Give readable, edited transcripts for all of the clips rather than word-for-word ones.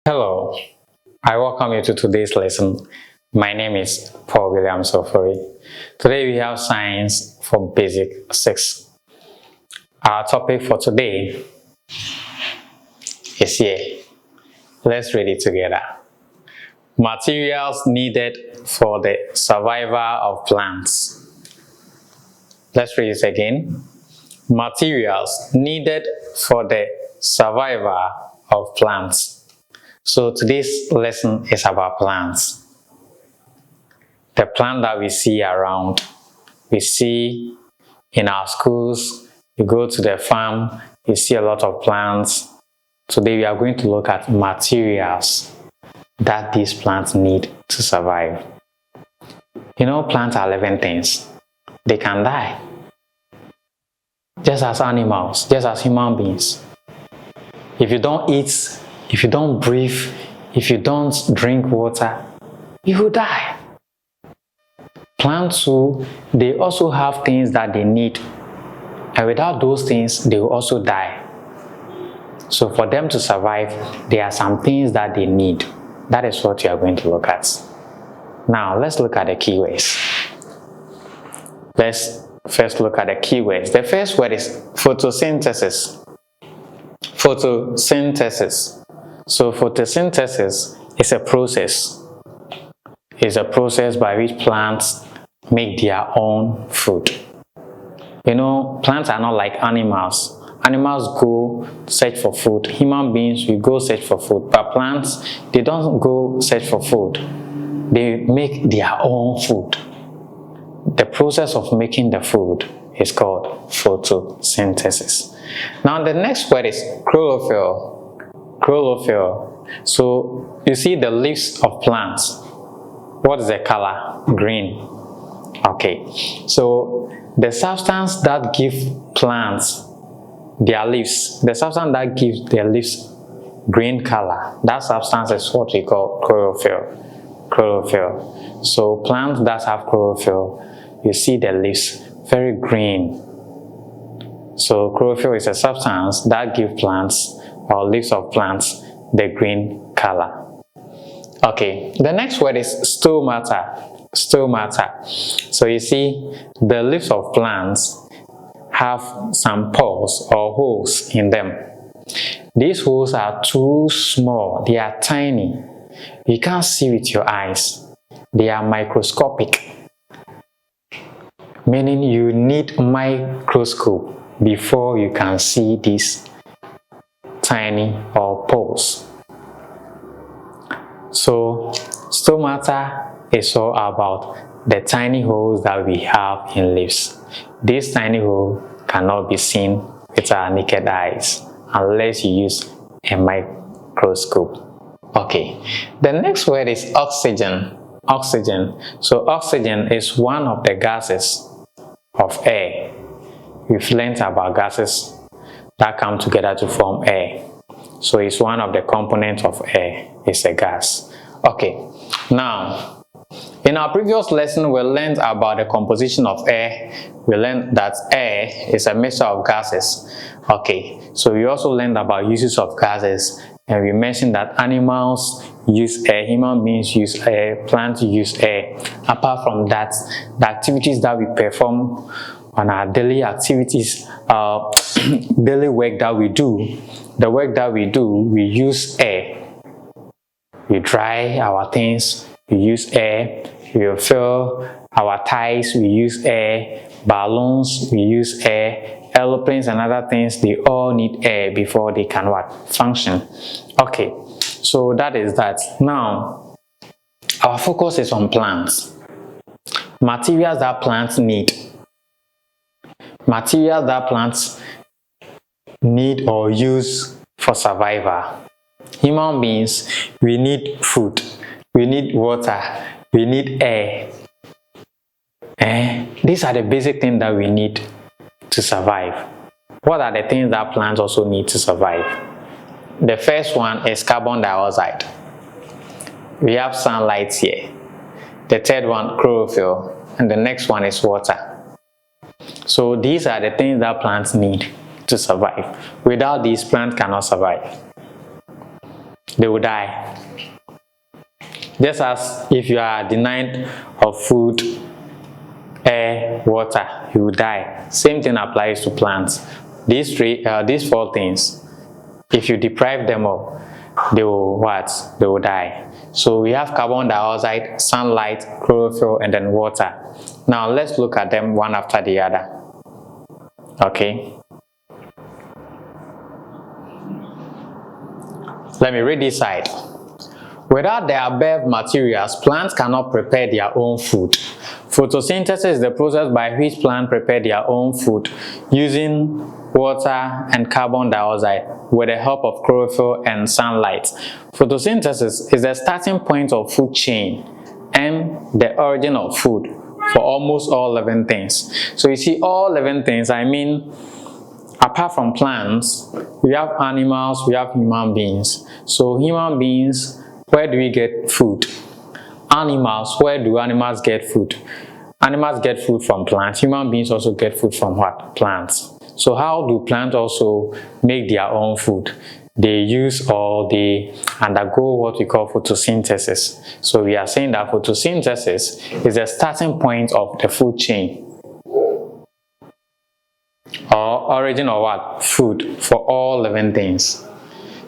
Hello, I welcome you to today's lesson. My name is Paul William Sofori. Today we have science for basic 6. Our topic for today is here. Let's read it together. Materials needed for the survival of plants. Let's read it again. Materials needed for the survival of plants. So today's lesson is about plants. The plant that we see around, we see in our schools, you go to the farm, you see a lot of plants. Today we are going to look at materials that these plants need to survive. You know, plants are living things. They can die. Just as animals, just as human beings. If you don't eat, if you don't breathe, if you don't drink water, you will die. Plants too, they also have things that they need. And without those things, they will also die. So for them to survive, there are some things that they need. That is what you are going to look at. Now, let's look at the keywords. Let's first look at the keywords. The first word is photosynthesis. Photosynthesis. So photosynthesis is a process. It's a process by which plants make their own food. You know, plants are not like animals. Animals go search for food. Human beings, we go search for food. But plants, they don't go search for food. They make their own food. The process of making the food is called photosynthesis. Now the next word is chlorophyll. Chlorophyll. So you see the leaves of plants. What is the color? Green. Okay. So the substance that gives plants their leaves, the substance that gives their leaves green color, that substance is what we call chlorophyll. Chlorophyll. So plants that have chlorophyll, you see the leaves very green. So chlorophyll is a substance that gives plants or leaves of plants the green color. Okay, the next word is stomata. Stomata. So you see the leaves of plants have some pores or holes in them. These holes are too small, they are tiny. You can't see with your eyes. They are microscopic, meaning you need a microscope before you can see these tiny or pores. So stomata is all about the tiny holes that we have in leaves. This tiny hole cannot be seen with our naked eyes unless you use a microscope. Okay, the next word is oxygen. Oxygen. So oxygen is one of the gases of air. We've learned about gases that come together to form air. So it's one of the components of air. It's a gas. Okay, now in our previous lesson we learned about the composition of air. We learned that air is a mixture of gases. Okay, so we also learned about uses of gases, and we mentioned that animals use air, human beings use air, plants use air. Apart from that, the activities that we perform on our daily activities, daily work that we do, the work that we do, we use air. We dry our things, we use air. We fill our tires, we use air. Balloons, we use air. Aeroplanes and other things, they all need air before they can function. Okay, so that is that. Now, our focus is on plants. Materials that plants need. Materials that plants need or use for survival. Human beings, we need food, we need water, we need air. These are the basic things that we need to survive. What are the things that plants also need to survive? The first one is carbon dioxide. We have sunlight here. The third one, chlorophyll. And the next one is water. So these are the things that plants need to survive. Without these, plants cannot survive. they will die. Just as if you are denied of food, air, water, you will die. Same thing applies to plants. These four things, if you deprive them of, they will what? They will die. So we have carbon dioxide, sunlight, chlorophyll, and then water. Now let's look at them one after the other. Okay. Let me read this side. Without the above materials, plants cannot prepare their own food. Photosynthesis is the process by which plants prepare their own food using water and carbon dioxide with the help of chlorophyll and sunlight. Photosynthesis is the starting point of food chain and the origin of food for almost all living things. So you see, all living things, I mean, apart from plants, we have animals, we have human beings. So human beings, where do we get food? Animals, where do animals get food? Animals get food from plants. Human beings also get food from what? Plants. So how do plants also make their own food? They use or they undergo what we call photosynthesis. So we are saying that photosynthesis is the starting point of the food chain, or origin of what? Food for all living things.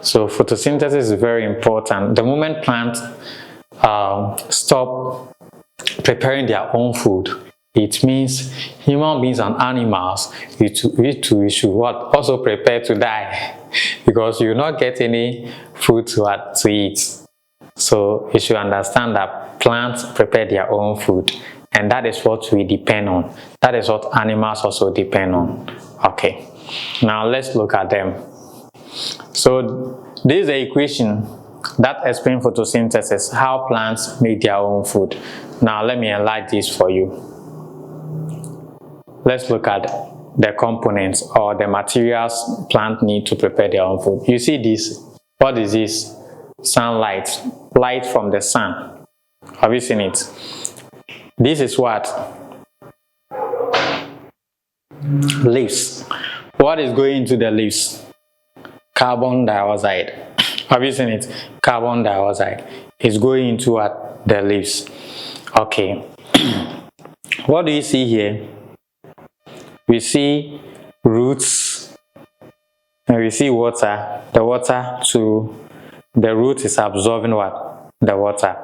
So photosynthesis is very important. The moment plants stop preparing their own food, it means human beings and animals, we should what? Also prepare to die, because you will not get any food to eat. So you should understand that plants prepare their own food, and that is what we depend on. That is what animals also depend on. Okay, now let's look at them. So this is the equation that explains photosynthesis, how plants make their own food. Now let me enlarge this for you. Let's look at the components or the materials plants need to prepare their own food. You see this? What is this? Sunlight, light from the sun. Have you seen it? This is what? Leaves. What is going into the leaves? Carbon dioxide. Have you seen it? Carbon dioxide is going into what? The leaves. Okay. What do you see here? We see roots and we see water. The water to the root is absorbing what? The water.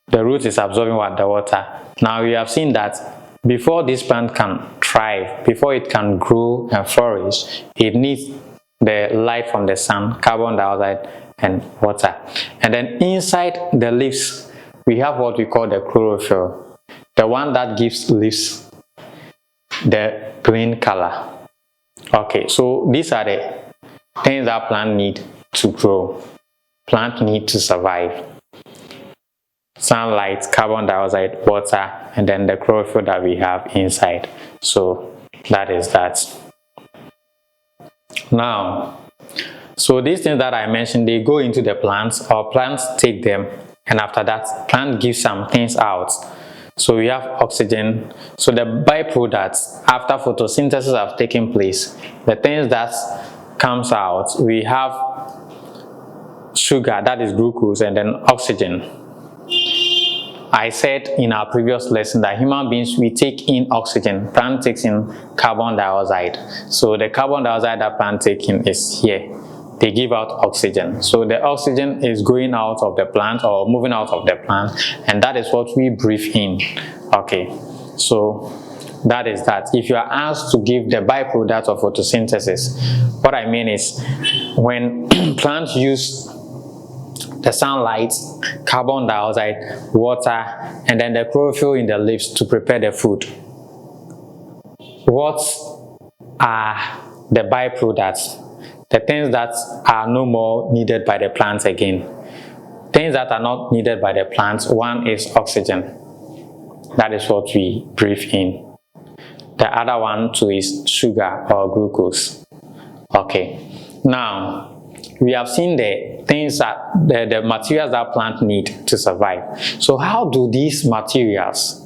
The root is absorbing what? The water. Now we have seen that before this plant can thrive, before it can grow and flourish, it needs the light from the sun, carbon dioxide, and water. And then inside the leaves, we have what we call the chlorophyll, the one that gives leaves the green color. Okay, so these are the things that plant need to grow. Plant need to survive. Sunlight, carbon dioxide, water, and then the chlorophyll that we have inside. So that is that. Now, so these things that I mentioned, they go into the plants, or plants take them, and after that, plant gives some things out. So we have oxygen. So the byproducts after photosynthesis have taken place, the things that comes out, we have sugar, that is glucose, and then oxygen. I said in our previous lesson that human beings, we take in oxygen, plant takes in carbon dioxide. So the carbon dioxide that plant take in is here. They give out oxygen. So the oxygen is going out of the plant or moving out of the plant, and that is what we breathe in. Okay, so that is that. If you are asked to give the byproduct of photosynthesis, what I mean is when plants use the sunlight, carbon dioxide, water, and then the chlorophyll in the leaves to prepare the food, what are the byproducts? The things that are no more needed by the plants again. Things that are not needed by the plants, one is oxygen. That is what we breathe in. The other one too is sugar or glucose. Okay. Now, we have seen the things that the materials that plants need to survive. So how do these materials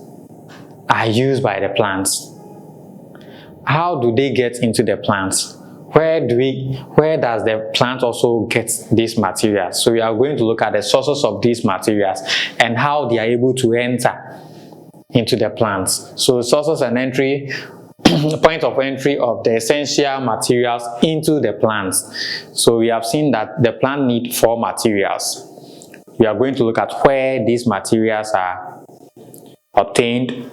are used by the plants? How do they get into the plants? where does the plant also get these materials? So we are going to look at the sources of these materials and how they are able to enter into the plants. So sources and entry, point of entry of the essential materials into the plants. So we have seen that the plant needs 4 materials. We are going to look at where these materials are obtained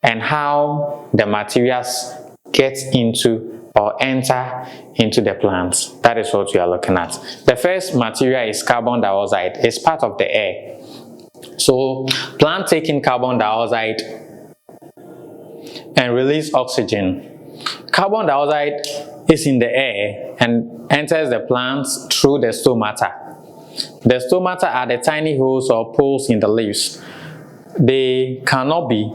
and how the materials get into or enter into the plants. That is what we are looking at. The first material is carbon dioxide. It's part of the air. So plant taking carbon dioxide and release oxygen. Carbon dioxide is in the air and enters the plants through the stomata. The stomata are the tiny holes or poles in the leaves. They cannot be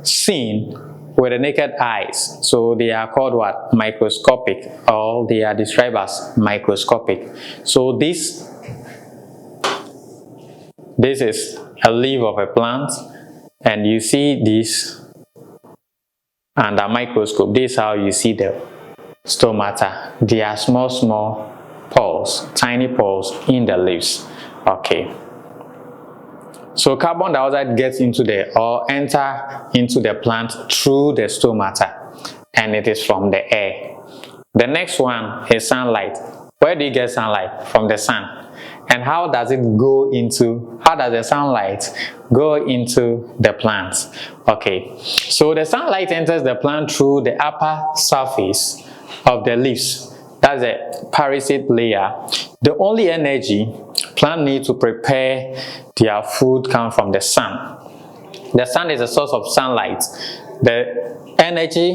seen with the naked eyes, so they are called what? Microscopic, or they are described as microscopic. So this is a leaf of a plant, and you see this under a microscope. This is how you see the stomata. They are small pores, tiny pores in the leaves. Okay. So carbon dioxide gets into or enter into the plant through the stomata, and it is from the air. The next one is sunlight. Where do you get sunlight? From the sun. And how does the sunlight go into the plant? Okay, so the sunlight enters the plant through the upper surface of the leaves. That's the parasite layer. The only energy plant need to prepare their food comes from the sun. The sun is a source of sunlight. The energy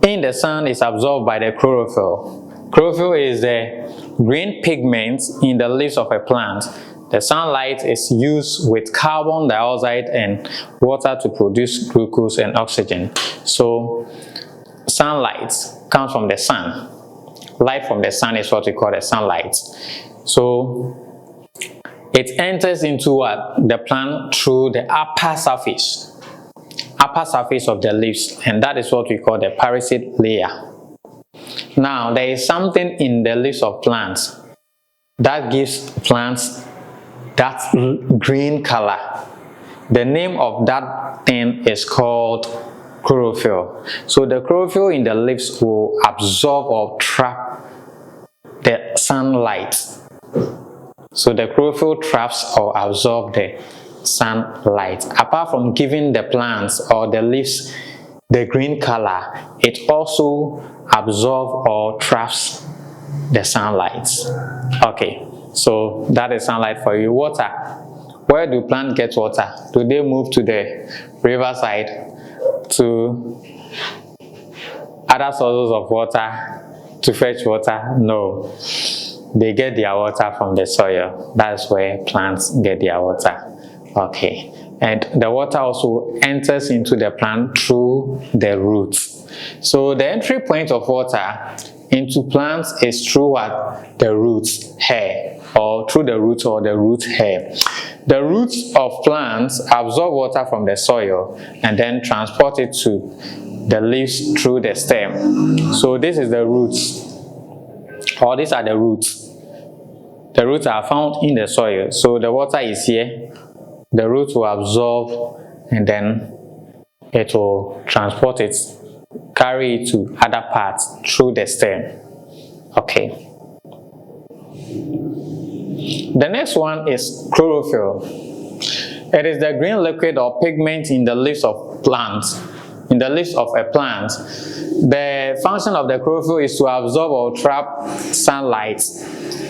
in the sun is absorbed by the chlorophyll. Chlorophyll is the green pigment in the leaves of a plant. The sunlight is used with carbon dioxide and water to produce glucose and oxygen. So sunlight comes from the sun. Light from the sun is what we call the sunlight. So it enters into the plant through the upper surface of the leaves, and that is what we call the parasite layer. Now there is something in the leaves of plants that gives plants that green color. The name of that thing is called chlorophyll. So the chlorophyll in the leaves will absorb or trap the sunlight. So the chlorophyll traps or absorbs the sunlight. Apart from giving the plants or the leaves the green color, it also absorbs or traps the sunlight. Okay, so that is sunlight for you. Water. Where do plants get water? Do they move to the riverside, to other sources of water to fetch water? No. They get their water from the soil. That's where plants get their water. Okay. And the water also enters into the plant through the roots. So the entry point of water into plants is through what? The roots hair, or through the roots or the root hair. The roots of plants absorb water from the soil and then transport it to the leaves through the stem. So this is the roots, or these are the roots. The roots are found in the soil, so the water is here. The roots will absorb and then it will transport it, carry it to other parts through the stem. Okay. The next one is chlorophyll. It is the green liquid or pigment in the leaves of plants. In the leaves of a plant. The function of the chlorophyll is to absorb or trap sunlight.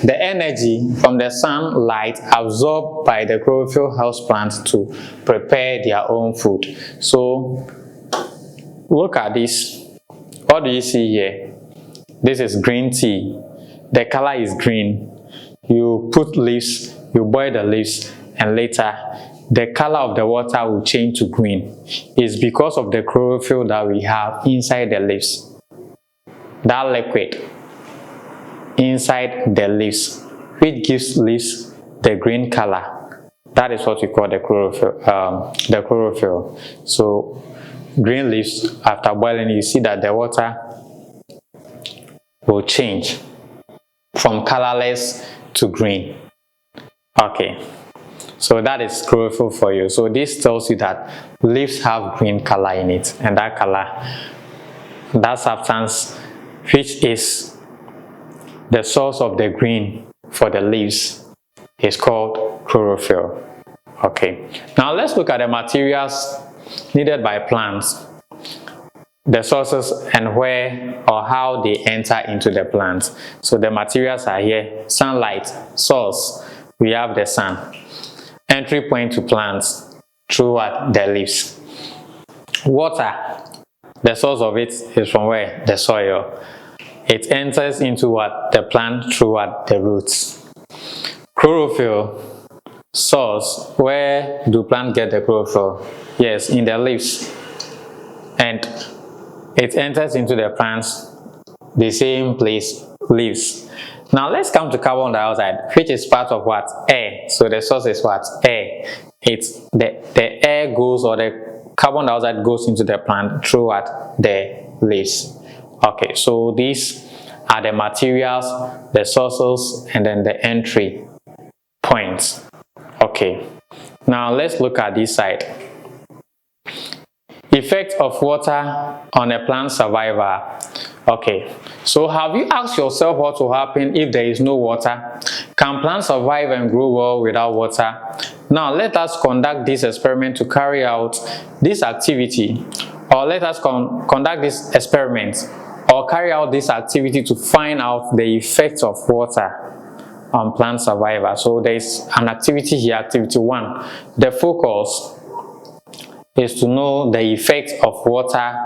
The energy from the sunlight absorbed by the chlorophyll helps plants to prepare their own food. So look at this. What do you see here? This is green tea. The color is green. You put leaves, you boil the leaves, and later the color of the water will change to green. It's because of the chlorophyll that we have inside the leaves. That liquid inside the leaves, which gives leaves the green color. That is what we call the chlorophyll. So green leaves, after boiling, you see that the water will change from colorless to green. Okay, so that is chlorophyll for you. So this tells you that leaves have green color in it, and that color, that substance which is the source of the green for the leaves, is called chlorophyll. Okay, now let's look at the materials needed by plants, the sources and where or how they enter into the plant. So the materials are here: sunlight, source, we have the sun. Entry point to plants through the leaves. Water, the source of it is from where? The soil. It enters into the plant through the roots. Chlorophyll, source, where do plants get the chlorophyll? Yes, in the leaves. And it enters into the plants the same place, leaves. Now let's come to carbon dioxide, which is part of what? Air. So the source is what? Air. It's the air goes, or the carbon dioxide goes into the plant through the leaves. Okay, so these are the materials, the sources, and then the entry points. Okay, now let's look at this side. Effect of water on a plant survival. Okay, so have you asked yourself what will happen if there is no water? Can plants survive and grow well without water? Now let us conduct this experiment to carry out this activity, or let us conduct this experiment or carry out this activity to find out the effect of water on plant survival. So there is an activity here, activity 1. The focus is to know the effect of water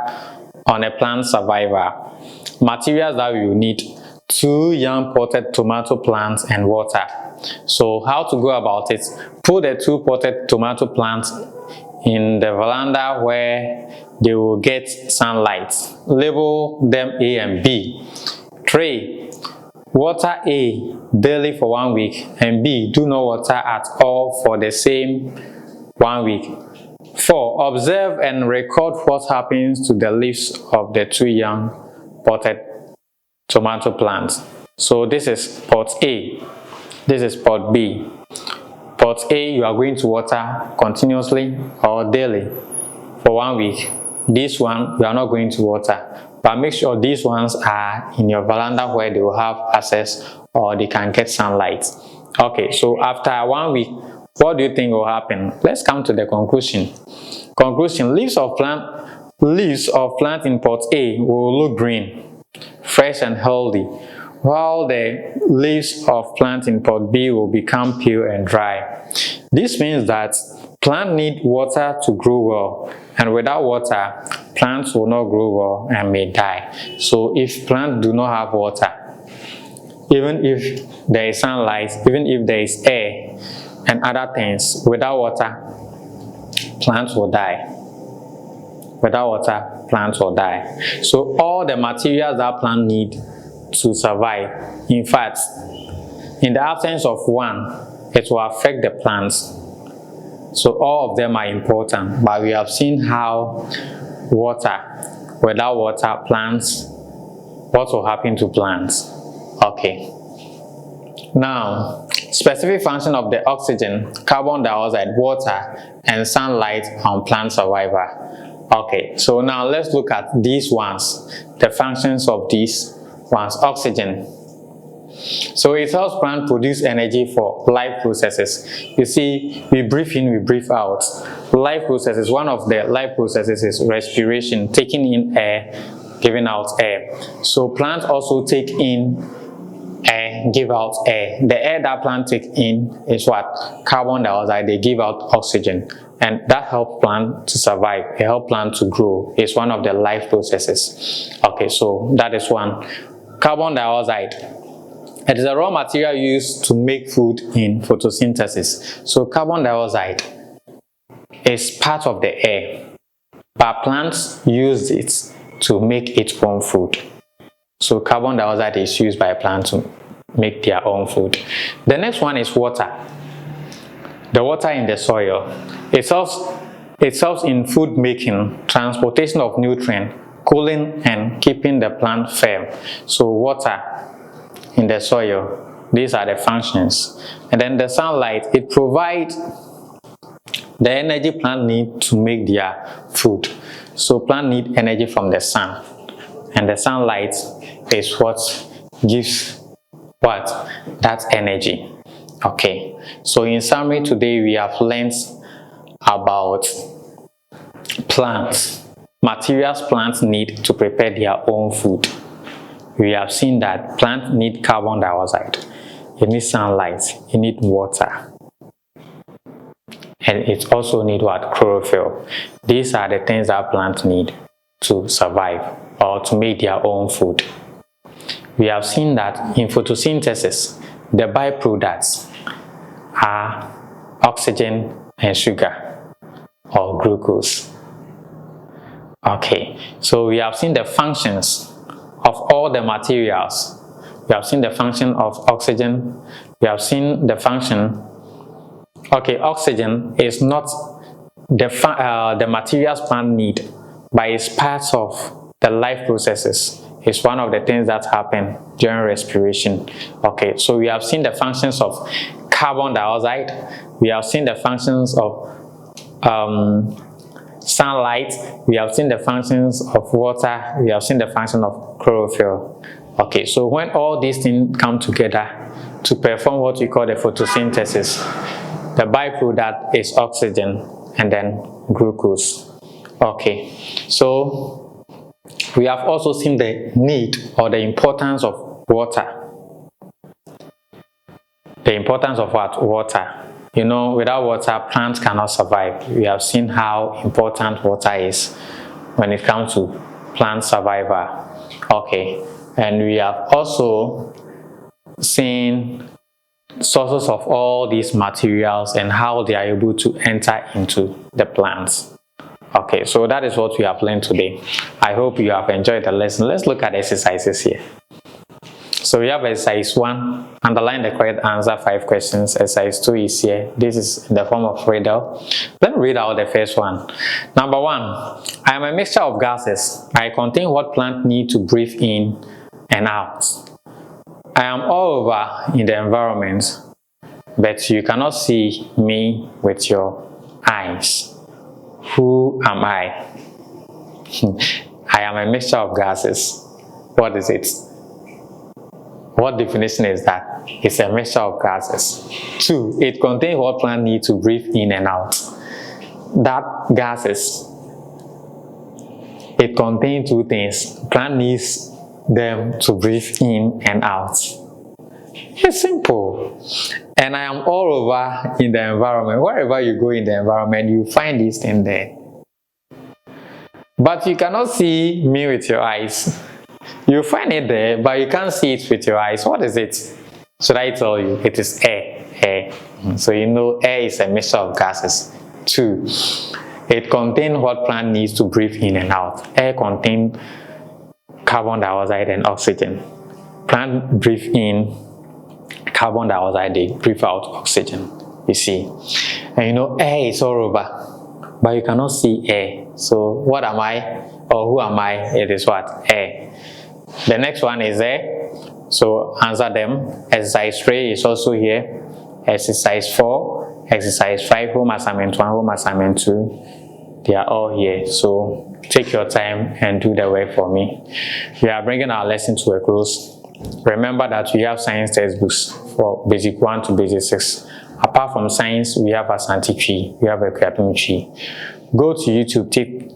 on a plant survival. Materials that we will need: 2 young potted tomato plants and water. So how to go about it? Put the 2 potted tomato plants in the veranda where they will get sunlight. Label them A and B. 3. Water A daily for 1 week, and B, do not water at all for the same 1 week. 4. Observe and record what happens to the leaves of the 2 young potted tomato plants. So this is pot A, this is pot B. Pot A, you are going to water continuously or daily for 1 week. This one, you are not going to water, but make sure these ones are in your veranda where they will have access or they can get sunlight. Okay, so after 1 week, what do you think will happen? Let's come to the conclusion. Conclusion: leaves of plant in pot A will look green, fresh and healthy, while the leaves of plant in pot B will become pale and dry. This means that plants need water to grow well, and without water, plants will not grow well and may die. So if plants do not have water, even if there is sunlight, even if there is air and other things, without water, plants will die. Without water, plants will die. So all the materials that plants need to survive, in fact, in the absence of one, it will affect the plants. So all of them are important, but we have seen how without water, plants, what will happen to plants? Okay. Now, specific function of the oxygen, carbon dioxide, water, and sunlight on plant survival. Okay, so now let's look at these ones, the functions of these ones. Oxygen. So it helps plant produce energy for life processes. You see, we breathe in, we breathe out. Life processes, one of the life processes is respiration, taking in air, giving out air. So plants also take in air, give out air. The air that plants take in is what? Carbon dioxide. They give out oxygen, and that helps plant to survive. It helps plant to grow. It's one of the life processes. Okay, so that is one. Carbon dioxide. It is a raw material used to make food in photosynthesis. So carbon dioxide is part of the air, but plants use it to make its own food. So carbon dioxide is used by plants to make their own food. The next one is water. The water in the soil. It helps in food making, transportation of nutrients, cooling and keeping the plant firm. So water in the soil, these are the functions. And then the sunlight, it provides the energy plant need to make their food. So plant need energy from the sun, and the sunlight is what gives what? That energy. Okay, so in summary, today we have learned about plants, materials plants need to prepare their own food. We have seen that plants need carbon dioxide, it needs sunlight, it needs water, and it also needs what? Chlorophyll. These are the things that plants need to survive or to make their own food. We have seen that in photosynthesis, the byproducts are oxygen and sugar or glucose. Okay, so we have seen the functions of all the materials. We have seen the function of oxygen. We have seen the function. Okay, oxygen is not the materials plant need, but it's part of the life processes. It's one of the things that happen during respiration. Okay, so we have seen the functions of carbon dioxide. We have seen the functions of sunlight. We have seen the functions of water. We have seen the function of chlorophyll. Okay, so when all these things come together to perform what we call the photosynthesis, the byproduct is oxygen and then glucose. Okay, so we have also seen the need or the importance of water. The importance of what? Water. You know, without water, plants cannot survive. We have seen how important water is when it comes to plant survival. Okay, and we have also seen sources of all these materials and how they are able to enter into the plants. Okay, so that is what we have learned today. I hope you have enjoyed the lesson. Let's look at exercises here. So we have exercise 1, underline the correct answer, 5 questions. Exercise 2 is here. This is in the form of riddle. Let me read out the first one. Number 1, I am a mixture of gases. I contain what plants need to breathe in and out. I am all over in the environment, but you cannot see me with your eyes. Who am I? I am a mixture of gases. What is it? What definition is that? It's a mixture of gases. 2, it contains what plants need to breathe in and out. That gases, it contains 2 things. Plant needs them to breathe in and out. It's simple. And I am all over in the environment. Wherever you go in the environment, you find this thing there. But you cannot see me with your eyes. You find it there, but you can't see it with your eyes. What is it? Should I tell you? It is air. Air. So you know air is a mixture of gases. 2, it contains what plant needs to breathe in and out. Air contains carbon dioxide and oxygen. Plant breathe in carbon dioxide, they breathe out oxygen. You see. And you know air is all over, but you cannot see air. So what am I? Or who am I? It is what? Air. The next one is air. So answer them. Exercise 3 is also here. Exercise 4, exercise 5, home assignment 1, home assignment 2. They are all here. So take your time and do the work for me. We are bringing our lesson to a close. Remember that we have science textbooks for basic 1 to basic 6. Apart from science, we have Asante Tree, we have a Creatum Tree. Go to YouTube,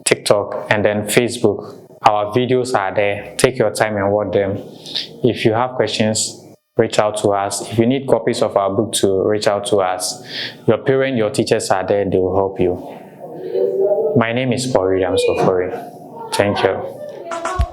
TikTok, and then Facebook. Our videos are there. Take your time and watch them. If you have questions, reach out to us. If you need copies of our book to reach out to us. Your parents, your teachers are there. They will help you. My name is Paul Williams Ofori. Thank you.